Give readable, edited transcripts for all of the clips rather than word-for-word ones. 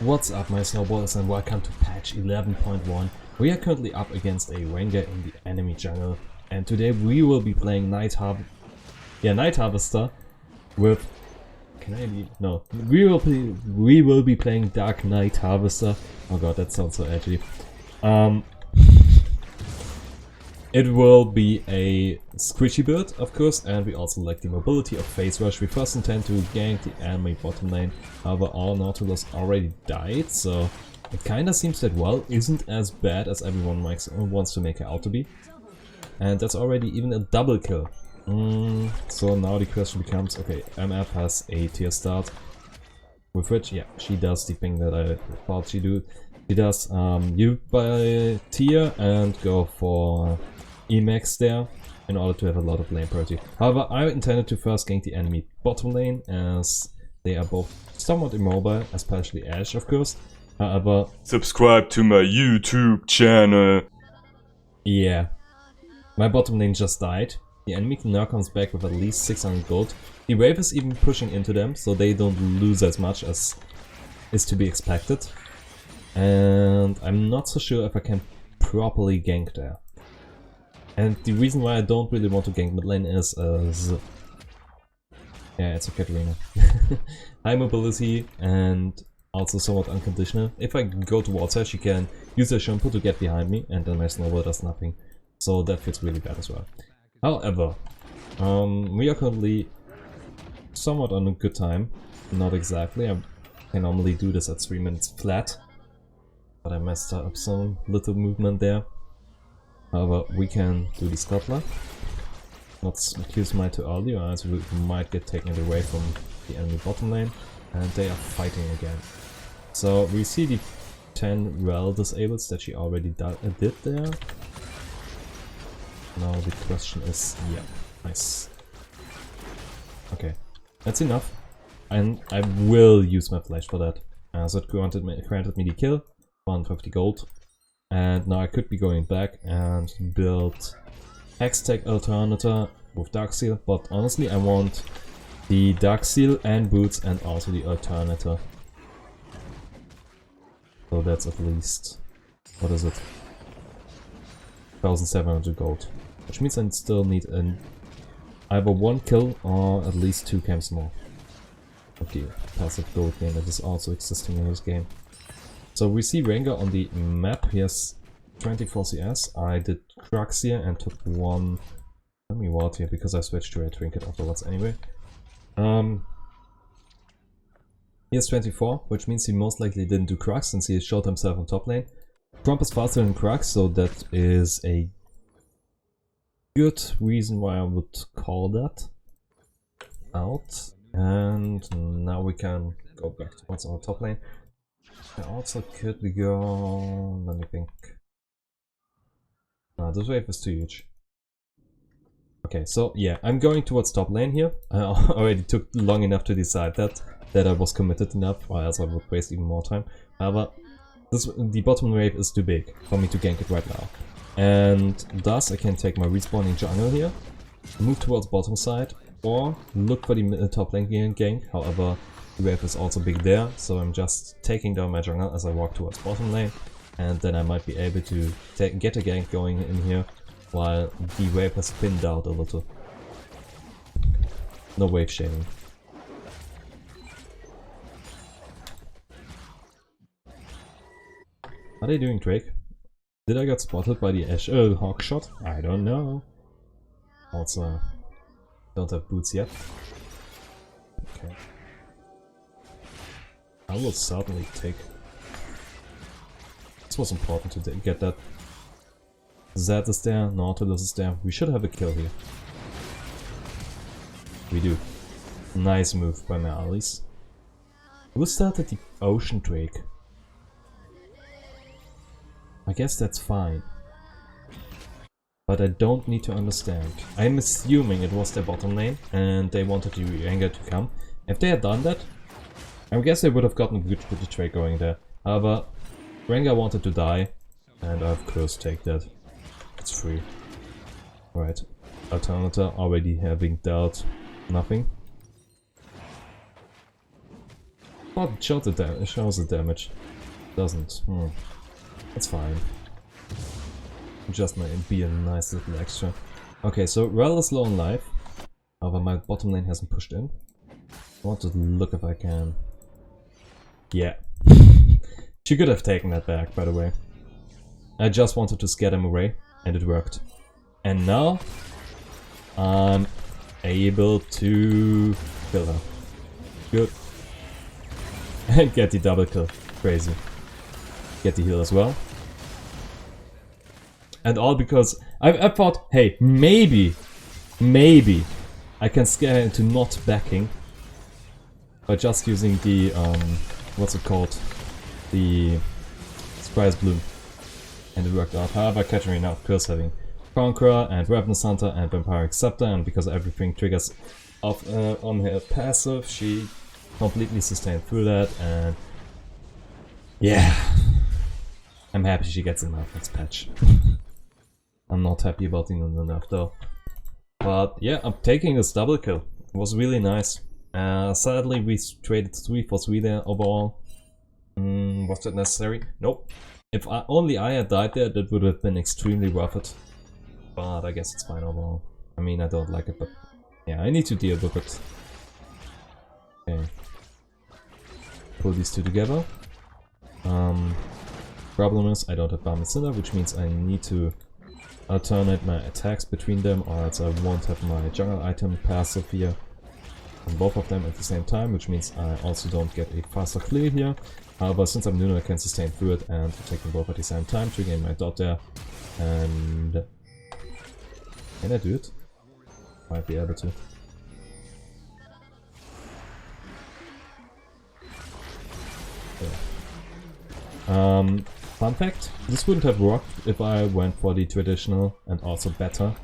What's up, my snowballers, and welcome to patch 11.1. We are currently up against a Rengar in the enemy jungle, and today we will be playing Night Harvester with... No. We will be playing Dark Night Harvester. Oh god, that sounds so edgy. It will be a squishy build, of course, and we also lack the mobility of Phase Rush. We first intend to gank the enemy bottom lane, however our Nautilus already died, so it kinda seems that well isn't as bad as everyone wants to make it out to be. And that's already even a double kill. So now the question becomes, okay, MF has a tier start, with which, yeah, she does the thing that I thought she do. She does you by tier and go for Emax there in order to have a lot of lane priority. However, I intended to first gank the enemy bottom lane as they are both somewhat immobile, especially Ashe of course. However, subscribe to my YouTube channel. Yeah, my bottom lane just died. The enemy now comes back with at least 600 gold. The wave is even pushing into them, so they don't lose as much as is to be expected. And I'm not so sure if I can properly gank there. And the reason why I don't really want to gank mid lane is yeah, it's a Katarina. High mobility and also somewhat unconditional. If I go towards her, she can use her Shimpo to get behind me, and then my snowball does nothing. So that feels really bad as well. However, we are currently somewhat on a good time. Not exactly. I can normally do this at 3 minutes flat, but I messed up some little movement there. However, we can do the scuttler. Not use mine too early, or else we might get taken away from the enemy bottom lane, and they are fighting again. So we see the 10 rel disables that she already did there. Now the question is, yeah, nice. Okay, that's enough, and I will use my flash for that. So it granted me the kill, 150 gold. And now I could be going back and build Hextech Alternator with Dark Seal, but honestly I want the Dark Seal and Boots and also the Alternator. So that's at least, what is it? 1700 gold. Which means I still need either 1 kill or at least 2 camps more. Okay, passive gold gain that is also existing in this game. So we see Rengar on the map. He has 24 CS. I did Crux here and took 1. Let me ward here because I switched to a trinket afterwards anyway. He has 24, which means he most likely didn't do Crux since he showed himself on top lane. Trump is faster than Crux, so that is a good reason why I would call that out. And now we can go back towards our top lane. I also could we go... let me think. No, this wave is too huge. Okay, so yeah, I'm going towards top lane here. I already took long enough to decide that I was committed enough, or else I would waste even more time. However, the bottom wave is too big for me to gank it right now. And thus I can take my respawning jungle here, move towards bottom side, or look for the top lane gank. However, the wave is also big there, so I'm just taking down my jungle as I walk towards bottom lane, and then I might be able to get a gank going in here while the wave has thinned out a little. No wave shading. Are they doing Drake? Did I get spotted by the Ashe Hawk shot? I don't know. Also, don't have boots yet. Okay. I will certainly take... This was important to get that. Zed is there, Nautilus is there. We should have a kill here. We do. Nice move by my allies. Who started the Ocean Drake? I guess that's fine. But I don't need to understand. I'm assuming it was their bottom lane and they wanted the Rengar to come. If they had done that, I guess they would have gotten a good trade going there. However, Rengar wanted to die, and I of course take that. It's free. Right. Alternator already having dealt nothing. Oh, it shows the damage. Doesn't. That's fine. Just might be a nice little extra. Okay, so rather slow on life. However, my bottom lane hasn't pushed in. I want to look if I can. Yeah. She could have taken that back, by the way. I just wanted to scare them away, and it worked. And now I'm able to kill her. Good. And get the double kill. Crazy. Get the heal as well. And all because I thought, hey, maybe I can scare her into not backing by just using the what's it called? The Surprise Bloom. And it worked out. However, Katarina, of course, having Conqueror and Weapons Hunter and Vampire Acceptor, and because everything triggers off on her passive, she completely sustained through that, and yeah, I'm happy she gets a nerf next patch. I'm not happy about the nerf though. But yeah, I'm taking this double kill. It was really nice. Sadly, we traded 3 for 3 there overall. Was that necessary? Nope. If only I had died there, that would have been extremely worth it. But I guess it's fine overall. I mean, I don't like it, but yeah, I need to deal with it. Okay. Pull these two together. Problem is, I don't have Barman Cinder, which means I need to alternate my attacks between them, or else I won't have my jungle item passive here on both of them at the same time, which means I also don't get a faster clear here. However, since I'm Nunu, I can sustain through it and take them both at the same time, triggering my dot there. And can I do it? Might be able to. Yeah. Fun fact, this wouldn't have worked if I went for the traditional and also better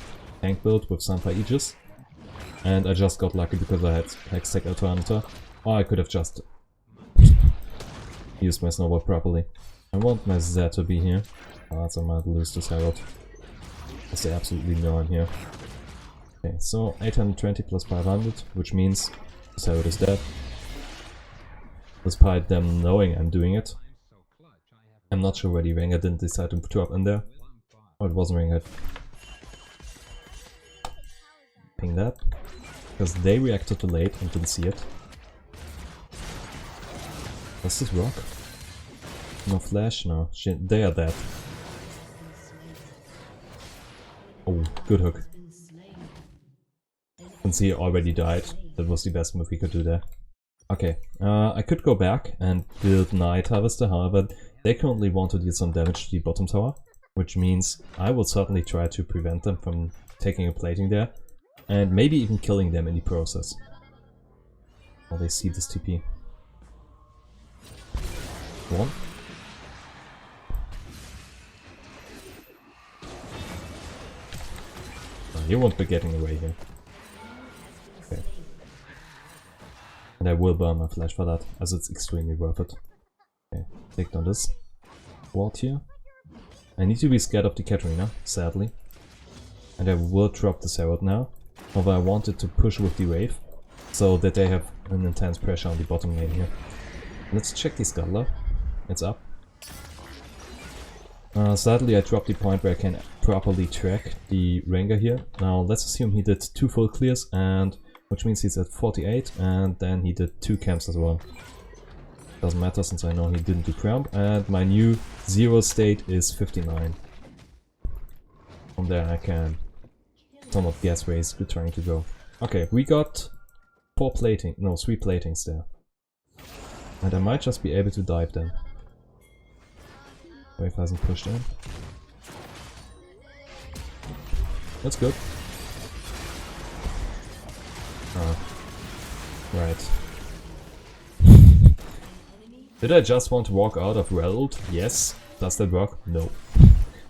tank build with Sanfa Aegis. And I just got lucky because I had Hextech Alternator. Or I could have just used my snowball properly. I want my Z to be here, else I might lose this Herald. Because they absolutely know I'm here. Okay, so 820 plus 500, which means this Herald is dead. Despite them knowing I'm doing it. I'm not sure where the Rengar didn't decide to drop in there. Oh, it wasn't Rengar. Ping that. Because they reacted too late and didn't see it. Does this work? No flash? No. They are dead. Oh, good hook. Since he already died, that was the best move he could do there. Okay, I could go back and build Night Harvester, however, they currently want to deal some damage to the bottom tower, which means I will certainly try to prevent them from taking a plating there, and maybe even killing them in the process. Oh, they see this TP. One. Oh, you won't be getting away here. Okay. And I will burn my flash for that, as it's extremely worth it. Okay, clicked on this ward here. I need to be scared of the Katarina, sadly. And I will drop this Herald now. However, I wanted to push with the wave, so that they have an intense pressure on the bottom lane here. Let's check the Scuttler. It's up. Sadly, I dropped the point where I can properly track the Rengar here. Now, let's assume he did 2 full clears, and which means he's at 48, and then he did 2 camps as well. Doesn't matter since I know he didn't do Cramp, and my new 0 state is 59. From there I can somewhat guess where he's trying to go. Okay, we got 3 platings there. And I might just be able to dive then. Wave hasn't pushed in. That's good. Right. Did I just want to walk out of Herald? Yes. Does that work? No.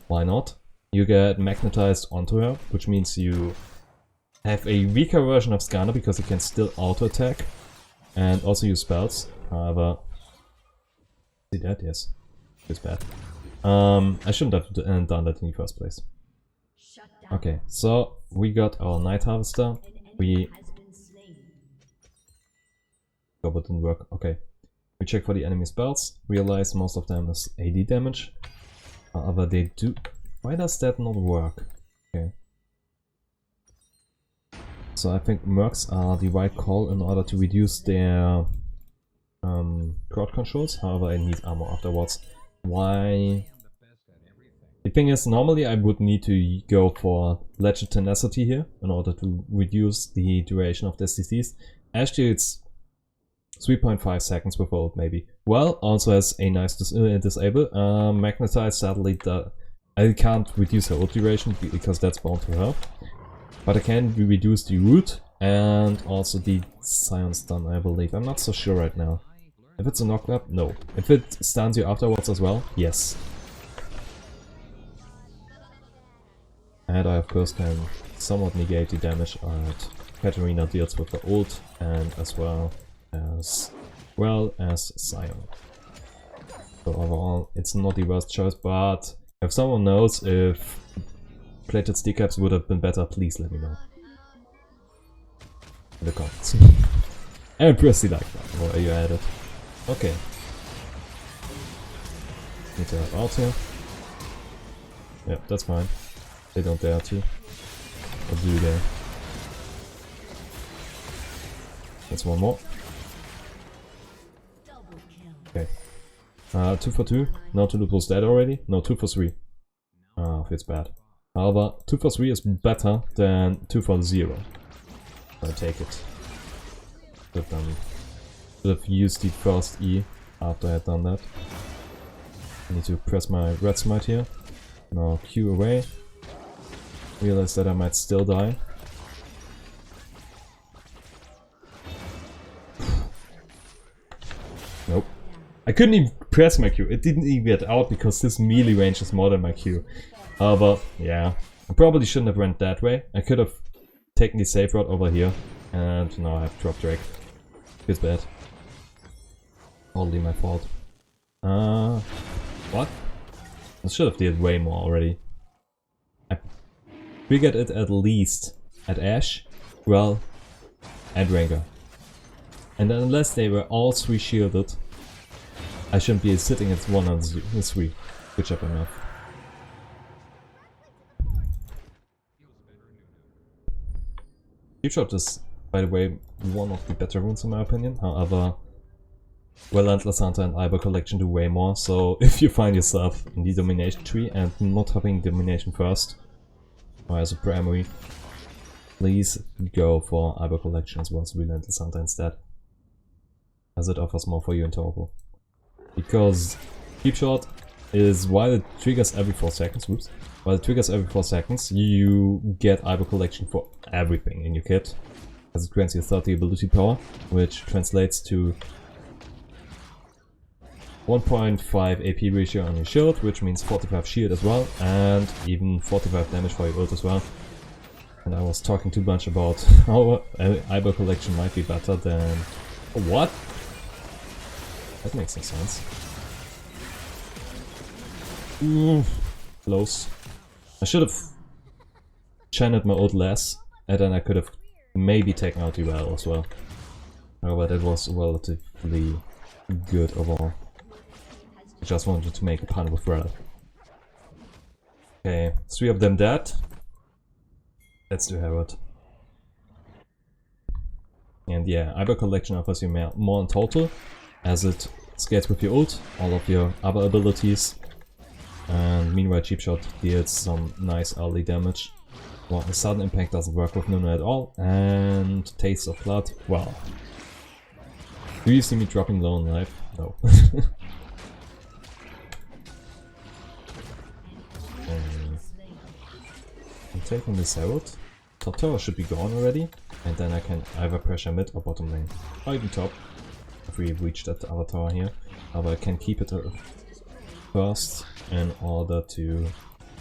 Why not? You get magnetized onto her, which means you have a weaker version of Scanner because you can still auto-attack and also use spells. However, see that? Yes. It's bad. I shouldn't have done that in the first place. Okay, so we got our Night Harvester. Oh, but didn't work. Okay. We check for the enemy spells, realize most of them is AD damage. However, they do... Why does that not work? Okay. So I think mercs are the right call in order to reduce their crowd controls. However, I need armor afterwards. Why? The thing is, normally I would need to go for Legend Tenacity here in order to reduce the duration of this disease. Actually, it's 3.5 seconds with ult, maybe. Well, also has a nice disable. Magnetize, sadly, I can't reduce her ult duration because that's bound to her. But I can reduce the root and also the Scion stun, I believe. I'm not so sure right now. If it's a knock-up, no. If it stuns you afterwards as well, yes. And I of course can somewhat negate the damage that Katarina deals with the ult and as well as Scion. So overall, it's not the worst choice, but if someone knows if plated stick caps would have been better, please let me know in the comments. And press the like button while you at it. Okay. Need to have out here. Yeah, that's fine. They don't dare to. Or do they? That's one more. Okay. 2 for 2. Now Tulu was dead already. No, 2 for 3. Ah, feels bad. However, 2 for 3 is better than 2 for 0. So I take it. But should have used the first E after I had done that. I need to press my red smite here. Now Q away. Realize that I might still die. Nope. I couldn't even press my Q. It didn't even get out because this melee range is more than my Q. But yeah, I probably shouldn't have went that way. I could have taken the safe route over here. And now I have drop Drake. Feels bad. Totally my fault. What? I should have did way more already. I figured it at least at Ashe, well, and Ranger. And unless they were all 3 shielded, I shouldn't be sitting at 1 and 3, whichever enough. Deep Shot is, by the way, one of the better runes in my opinion. However, Relentless Hunter and Iber Collection do way more, so if you find yourself in the domination tree and not having domination first, or as a primary, please go for Iber Collection as well as Relentless Hunter instead, as it offers more for you in total. Because Deep Shot is, while it triggers every 4 seconds, you get Iber Collection for everything in your kit, as it grants you 30 ability power, which translates to 1.5 AP ratio on your shield, which means 45 shield as well, and even 45 damage for your ult as well. And I was talking too much about how Iber Collection might be better than... Oh, what? That makes no sense. Close. I should have channeled my ult less, and then I could have maybe taken out the well as well. However, that was relatively good overall. I just wanted to make a pun with Rel. Okay, 3 of them dead. Let's do Herod. And yeah, Iber Collection offers you more in total, as it scales with your ult, all of your other abilities. And meanwhile, Cheap Shot deals some nice early damage. Well, the sudden impact doesn't work with Nunu at all. And Taste of Blood, wow. Do you see me dropping low in life? No. I'm taking this out. Top tower should be gone already, and then I can either pressure mid or bottom lane, or even top, if we reach that other tower here. But I can keep it first in order to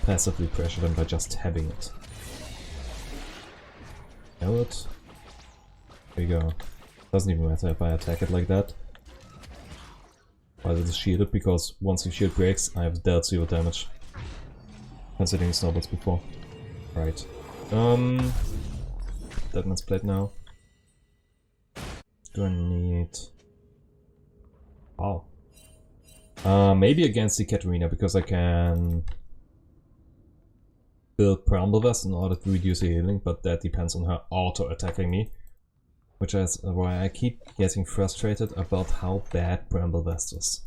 passively pressure them by just tabbing it. Herald. There you go. Doesn't even matter if I attack it like that. While it is shielded, because once the shield breaks, I have dealt 0 damage. Considering snowballs before. Right. Deadman's Plate now. Do I need Wow. Maybe against the Katarina, because I can build Bramble Vest in order to reduce the healing, but that depends on her auto-attacking me. Which is why I keep getting frustrated about how bad Bramble Vest is.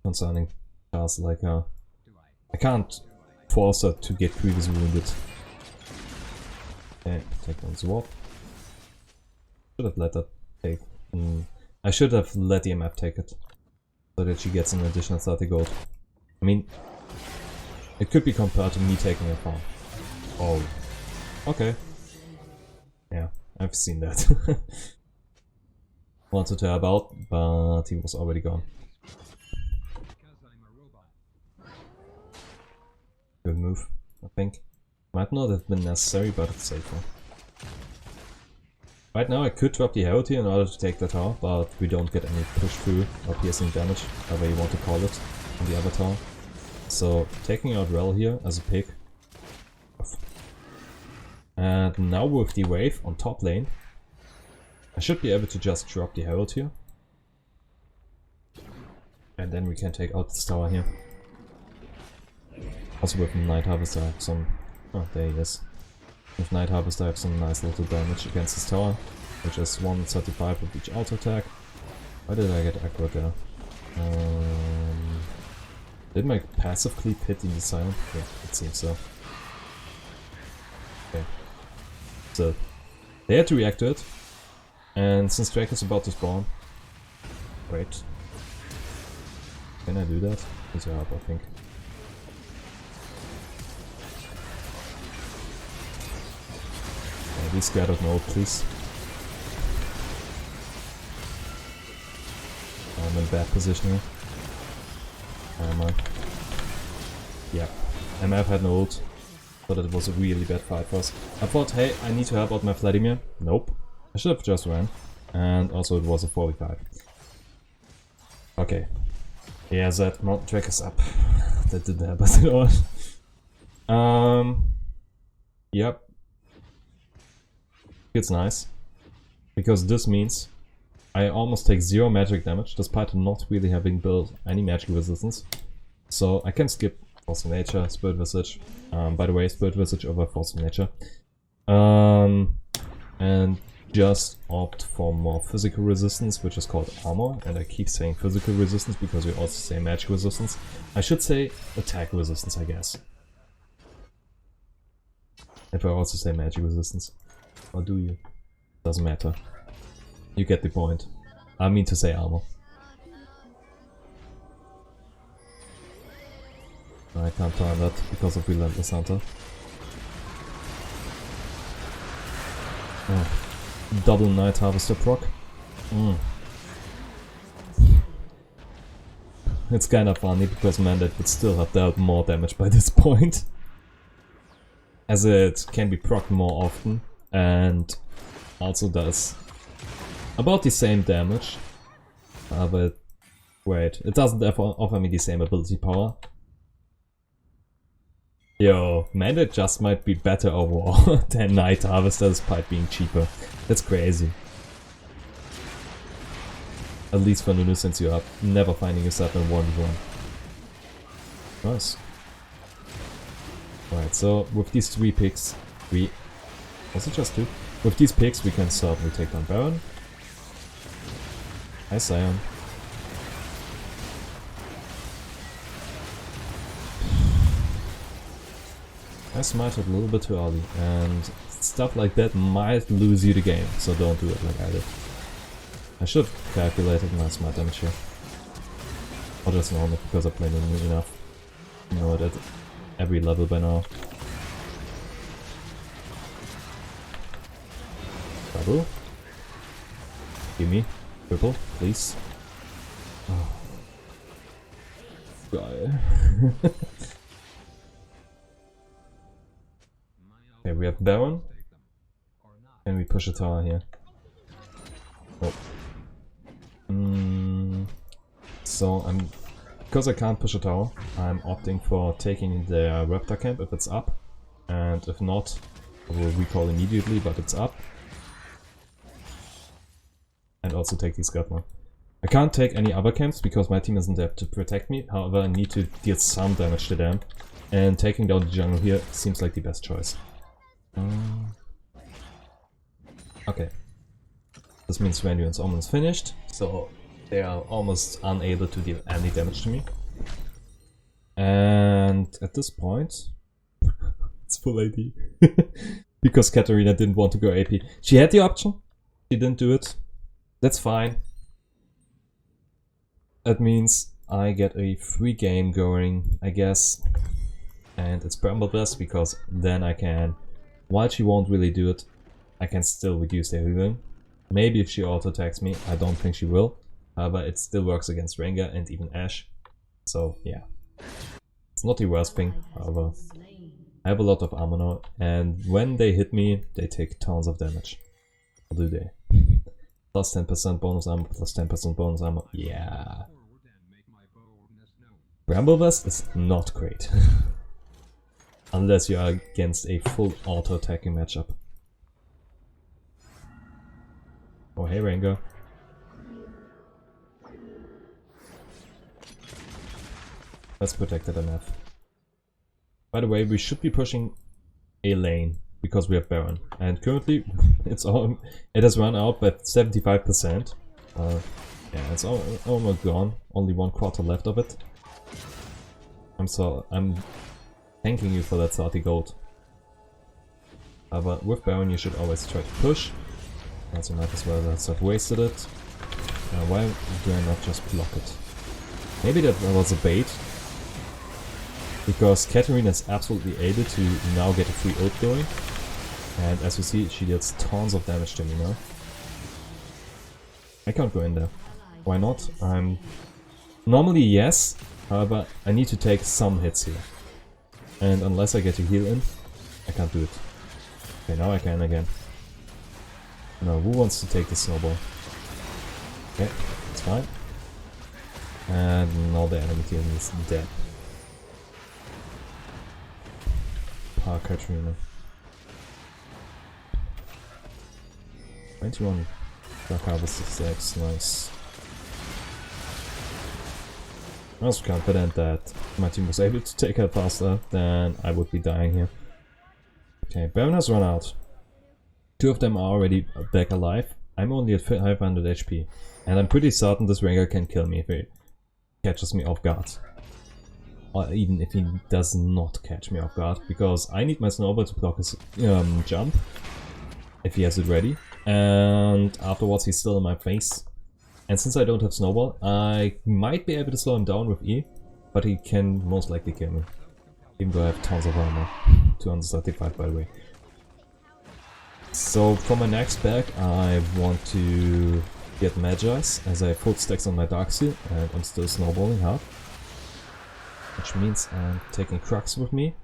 Concerning tasks like her. I can't force her to get previously wounded. Okay, take one swap. Should have let that take. I should have let the MF take it. So that she gets an additional 30 gold. I mean, it could be compared to me taking a farm. Oh. Okay. Yeah, I've seen that. Wanted to help out, but he was already gone. Good move, I think. Might not have been necessary, but it's safer. Right now I could drop the Herald here in order to take the tower, but we don't get any push through or piercing damage, however you want to call it, on the other tower. So taking out Rel here as a pick. And now with the wave on top lane, I should be able to just drop the Herald here. And then we can take out this tower here. Also with Night Harvester I have some... oh, there he is. With Night Harvester I have some nice little damage against this tower, which is 135 with each auto attack. Why did I get aggro there? Did my passive cleave hit in the silent? Yeah, it seems so. Okay. So, they had to react to it. And since Drake is about to spawn... wait. Can I do that? Needs your help, I think. Be scared of no, please. I'm in bad position here. Am I? Yeah. MF had no ult, but it was a really bad fight for us. I thought, hey, I need to help out my Vladimir. Nope. I should have just ran. And also it was a 45. Okay. Yeah, that mountain track is up. That didn't help us at all. Yep. It's nice, because this means I almost take 0 magic damage despite not really having built any magic resistance. So I can skip Force of Nature, Spirit Visage, by the way, Spirit Visage over Force of Nature, and just opt for more physical resistance, which is called armor, and I keep saying physical resistance because we also say magic resistance. I should say attack resistance, I guess. If I also say magic resistance. Or do you? Doesn't matter. You get the point. I mean to say armor. I can't turn that because of Relentless Hunter. Oh. Double Night Harvester proc. It's kinda funny because Mandate would still have dealt more damage by this point. As it can be procced more often. And also does about the same damage, but wait, it doesn't offer me the same ability power. Yo, Mandate just might be better overall than Night Harvester despite being cheaper. That's crazy. At least for Nunu, since you are never finding yourself in 1v1. Nice. Alright, so with these 3 picks, was it just 2? With these picks we can certainly take down Baron. Hi Sion. I smited a little bit too early, and stuff like that might lose you the game, so don't do it like I did. I should have calculated my smite damage here. Or just known it because I played it enough. You know it at every level by now. Double. Give me. Triple, please. Oh. Geil. Okay, we have Baron. Can we push a tower here? Oh. So because I can't push a tower, I'm opting for taking the Raptor camp if it's up. And if not, I will recall immediately, but it's up. And also take the Scutman. I can't take any other camps because my team isn't there to protect me. However, I need to deal some damage to them. And taking down the jungle here seems like the best choice. Okay. This means Randy is almost finished, so they are almost unable to deal any damage to me. And at this point, it's full AD. Because Katarina didn't want to go AP. She had the option, she didn't do it. That's fine. That means I get a free game going, I guess. And it's Bramble Blast because then I can, while she won't really do it, I can still reduce their healing. Maybe if she auto attacks me, I don't think she will. However, it still works against Rengar and even Ashe. So yeah. It's not the worst thing, however. I have a lot of armor now, and when they hit me, they take tons of damage. Or do they? Plus 10% bonus armor, plus 10% bonus armor. Yeah. Bramble Blast is not great. Unless you are against a full auto-attacking matchup. Oh hey Rengar. Let's protect that MF. By the way, we should be pushing a lane because we have Baron, and currently it has run out by 75%. Yeah, it's almost gone. Only 1/4 left of it. I'm thanking you for that 30 gold. But with Baron, you should always try to push. Also might as well have wasted it. Why do I not just block it? Maybe that was a bait. Because Katarina is absolutely able to now get a free ult going. And as you see, she deals tons of damage to me now. I can't go in there. Why not? Normally yes, however I need to take some hits here. And unless I get a heal in, I can't do it. Okay, now I can again. Now who wants to take the snowball? Okay, it's fine. And now the enemy team is dead. Katarina. 21 Dark Harvest 6, nice. I was confident that my team was able to take her faster than I would be dying here. Okay, Baron has run out. 2 of them are already back alive. I'm only at 500 HP. And I'm pretty certain this Rengar can kill me if he catches me off guard. Or even if he does not catch me off guard, because I need my snowball to block his jump, if he has it ready, and afterwards he's still in my face. And since I don't have snowball, I might be able to slow him down with E, but he can most likely kill me. Even though I have tons of armor. 235 by the way. So for my next pack I want to get Magi's, as I have full stacks on my Dark Seal, and I'm still snowballing hard. Which means I'm taking Crux with me,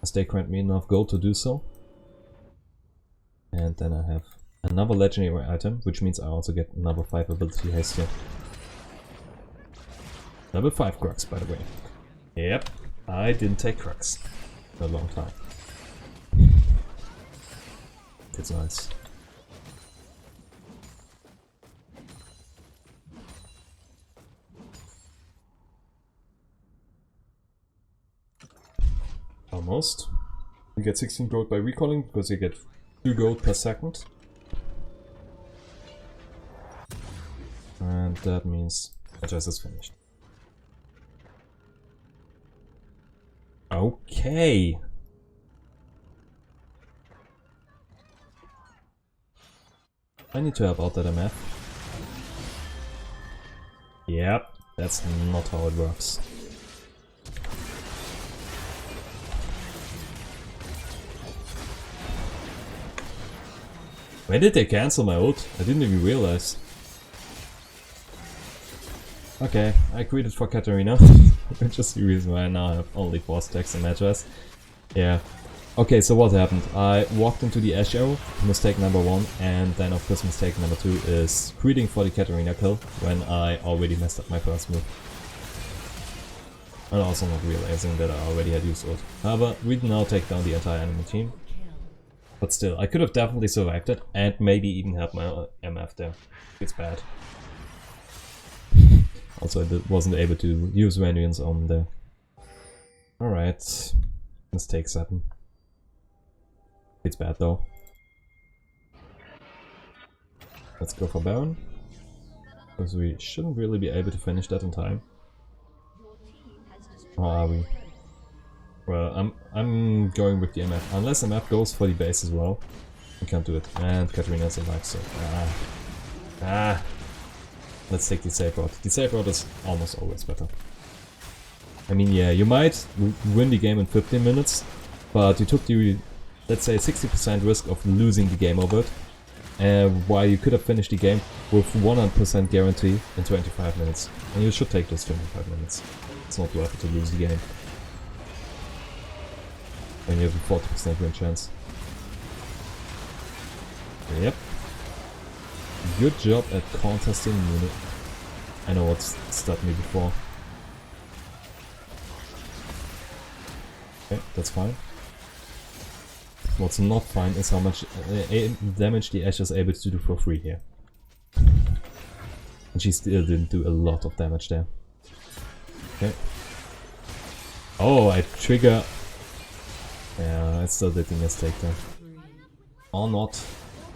as they grant me enough gold to do so. And then I have another legendary item, which means I also get another 5 ability haste here. Level 5 Crux, by the way. Yep, I didn't take Crux for a long time. It's nice. Almost. You get 16 gold by recalling because you get 2 gold per second. And that means Adjust is finished. Okay. I need to help out that MF. Yep, that's not how it works. When did they cancel my ult? I didn't even realize. Okay, I quitted for Katarina, which is the reason why I now have only 4 stacks in Magi's. Yeah. Okay, so what happened? I walked into the Ashe arrow, mistake number 1, and then of course mistake number 2 is quitting for the Katarina kill when I already messed up my first move. And also not realizing that I already had used ult. However, we now take down the entire enemy team. But still, I could have definitely survived it and maybe even helped my MF there. It's bad. Also, I wasn't able to use Radiance on there. Alright, let's take 7. It's bad though. Let's go for Baron. Because we shouldn't really be able to finish that in time. Or are we? Well, I'm going with the MF. Unless MF goes for the base as well. We can't do it. And Katarina survives, so... Let's take the safe route. The safe route is almost always better. I mean, yeah, you might win the game in 15 minutes, but you took the, let's say, 60% risk of losing the game over it, while you could have finished the game with 100% guarantee in 25 minutes. And you should take those 25 minutes. It's not worth it to lose the game when you have a 40% win chance. Yep. Good job at contesting Nunu. I know what stopped me before. Okay, that's fine. What's not fine is how much damage the Ashe is able to do for free here. And she still didn't do a lot of damage there. Okay. Oh, I trigger... Yeah, I still did the mistake there. Or not.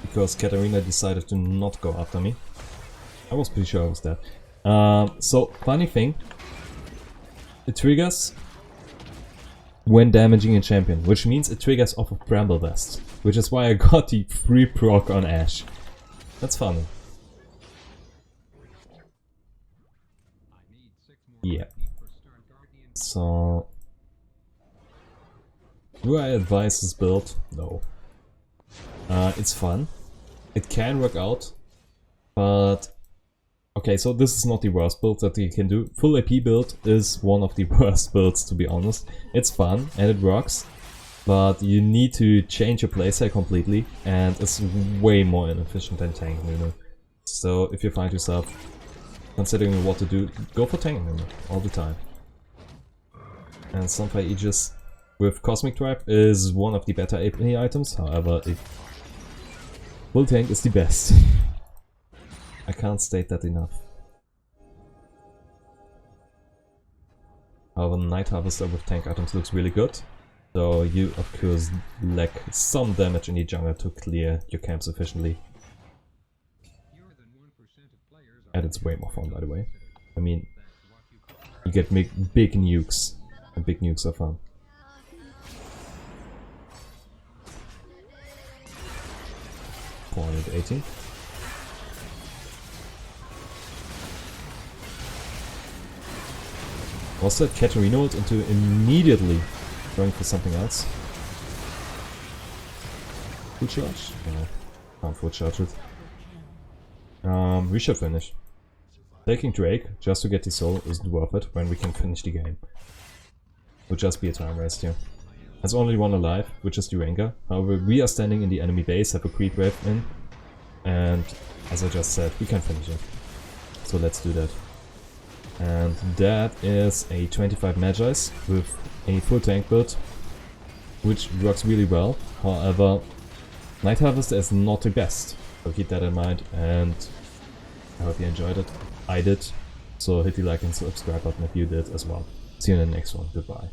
Because Katarina decided to not go after me. I was pretty sure I was dead. So, funny thing. It triggers when damaging a champion, which means it triggers off of Bramble Vest. Which is why I got the free proc on Ashe. That's funny. Yeah. So... do I advise this build? No. It's fun. It can work out, but... Okay, so this is not the worst build that you can do. Full AP build is one of the worst builds, to be honest. It's fun and it works, but you need to change your playstyle completely, and it's way more inefficient than tank Nunu. So if you find yourself considering what to do, go for tank Nunu all the time. And Sunfire Aegis with Cosmic Drive is one of the better AP items, however, full tank is the best. I can't state that enough. However, Night Harvester with tank items looks really good. So you of course lack some damage in the jungle to clear your camps efficiently. And it's way more fun, by the way. I mean, you get big nukes, and big nukes are fun. .18. Was that Katarina into immediately going for something else? Full charge? No, can't full charge it. We should finish. Taking Drake just to get the soul isn't worth it when we can finish the game. Would just be a time waste here. There's only one alive, which is the Rengar. However, we are standing in the enemy base, have a creep wave in, and as I just said, we can finish it. So let's do that. And that is a 25 Magi's with a full tank build, which works really well. However, Night Harvester is not the best, so keep that in mind, and I hope you enjoyed it. I did, so hit the like and subscribe button if you did as well. See you in the next one, goodbye.